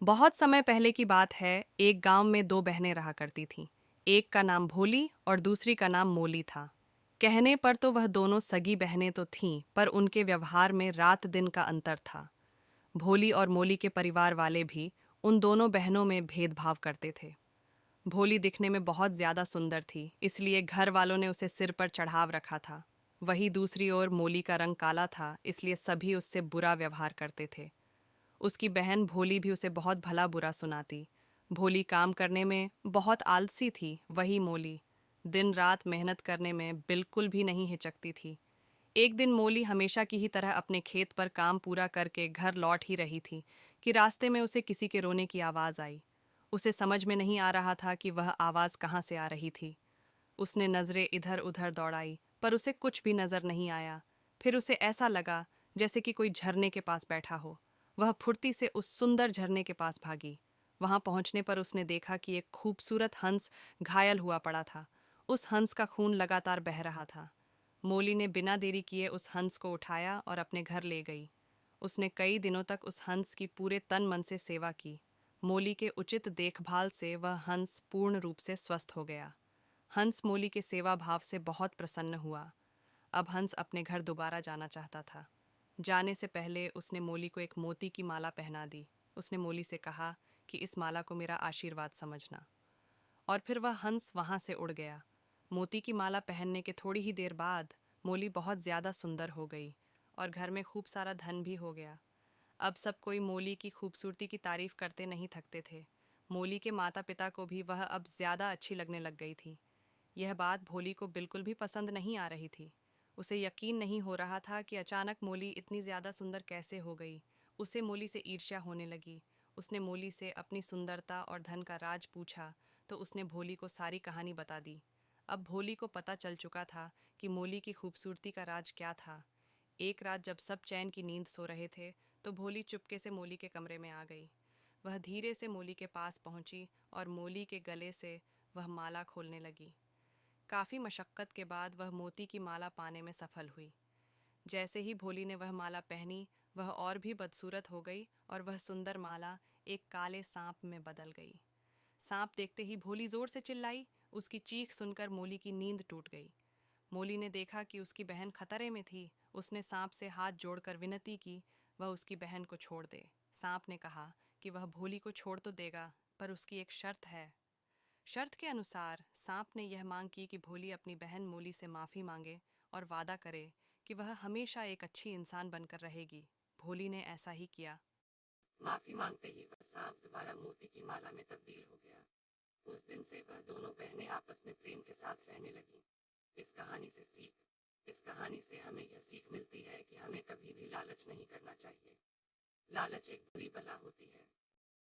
बहुत समय पहले की बात है। एक गांव में दो बहनें रहा करती थीं। एक का नाम भोली और दूसरी का नाम मोली था। कहने पर तो वह दोनों सगी बहनें तो थीं, पर उनके व्यवहार में रात दिन का अंतर था। भोली और मोली के परिवार वाले भी उन दोनों बहनों में भेदभाव करते थे। भोली दिखने में बहुत ज्यादा सुंदर थी, इसलिए घर वालों ने उसे सिर पर चढ़ाव रखा था। वहीं दूसरी ओर मोली का रंग काला था, इसलिए सभी उससे बुरा व्यवहार करते थे। उसकी बहन भोली भी उसे बहुत भला बुरा सुनाती। भोली काम करने में बहुत आलसी थी, वही मोली दिन रात मेहनत करने में बिल्कुल भी नहीं हिचकती थी। एक दिन मोली हमेशा की ही तरह अपने खेत पर काम पूरा करके घर लौट ही रही थी कि रास्ते में उसे किसी के रोने की आवाज़ आई। उसे समझ में नहीं आ रहा था कि वह आवाज़ कहाँ से आ रही थी। उसने नज़रें इधर उधर दौड़ाई, पर उसे कुछ भी नज़र नहीं आया। फिर उसे ऐसा लगा जैसे कि कोई झरने के पास बैठा हो। वह फुर्ती से उस सुंदर झरने के पास भागी। वहां पहुंचने पर उसने देखा कि एक खूबसूरत हंस घायल हुआ पड़ा था। उस हंस का खून लगातार बह रहा था। मोली ने बिना देरी किए उस हंस को उठाया और अपने घर ले गई। उसने कई दिनों तक उस हंस की पूरे तन मन से सेवा की। मोली के उचित देखभाल से वह हंस पूर्ण रूप से स्वस्थ हो गया। हंस मोली के सेवा भाव से बहुत प्रसन्न हुआ। अब हंस अपने घर दोबारा जाना चाहता था। जाने से पहले उसने मोली को एक मोती की माला पहना दी। उसने मोली से कहा कि इस माला को मेरा आशीर्वाद समझना। और फिर वह हंस वहां से उड़ गया। मोती की माला पहनने के थोड़ी ही देर बाद मोली बहुत ज्यादा सुंदर हो गई और घर में खूब सारा धन भी हो गया। अब सब कोई मोली की खूबसूरती की तारीफ करते नहीं थकते थे। मोली के माता पिता को भी वह अब ज्यादा अच्छी लगने लग गई थी। यह बात भोली को बिल्कुल भी पसंद नहीं आ रही थी। उसे यकीन नहीं हो रहा था कि अचानक मोली इतनी ज़्यादा सुंदर कैसे हो गई। उसे मोली से ईर्ष्या होने लगी। उसने मोली से अपनी सुंदरता और धन का राज पूछा, तो उसने भोली को सारी कहानी बता दी। अब भोली को पता चल चुका था कि मोली की खूबसूरती का राज क्या था। एक रात जब सब चैन की नींद सो रहे थे, तो भोली चुपके से मोली के कमरे में आ गई। वह धीरे से मोली के पास पहुंची और मोली के गले से वह माला खोलने लगी। काफी मशक्कत के बाद वह मोती की माला पाने में सफल हुई। जैसे ही भोली ने वह माला पहनी, वह और भी बदसूरत हो गई और वह सुंदर माला एक काले सांप में बदल गई। सांप देखते ही भोली जोर से चिल्लाई। उसकी चीख सुनकर मोली की नींद टूट गई। मोली ने देखा कि उसकी बहन खतरे में थी। उसने सांप से हाथ जोड़कर विनती की, वह उसकी बहन को छोड़ दे। सांप ने कहा कि वह भोली को छोड़ तो देगा, पर उसकी एक शर्त है। शर्त के अनुसार सांप ने यह मांग की कि भोली अपनी बहन मोली से माफी मांगे और वादा करे कि वह हमेशा एक अच्छी इंसान बनकर रहेगी। भोली ने ऐसा ही किया। माफी मांगते ही वह सांप दोबारा मोती की माला में तब्दील हो गया। उस दिन से वह दोनों बहनें आपस में प्रेम के साथ रहने लगीं। इस कहानी से हमें यह सीख मिलती है कि हमें कभी भी लालच नहीं करना चाहिए। लालच एक बुरी बला होती है।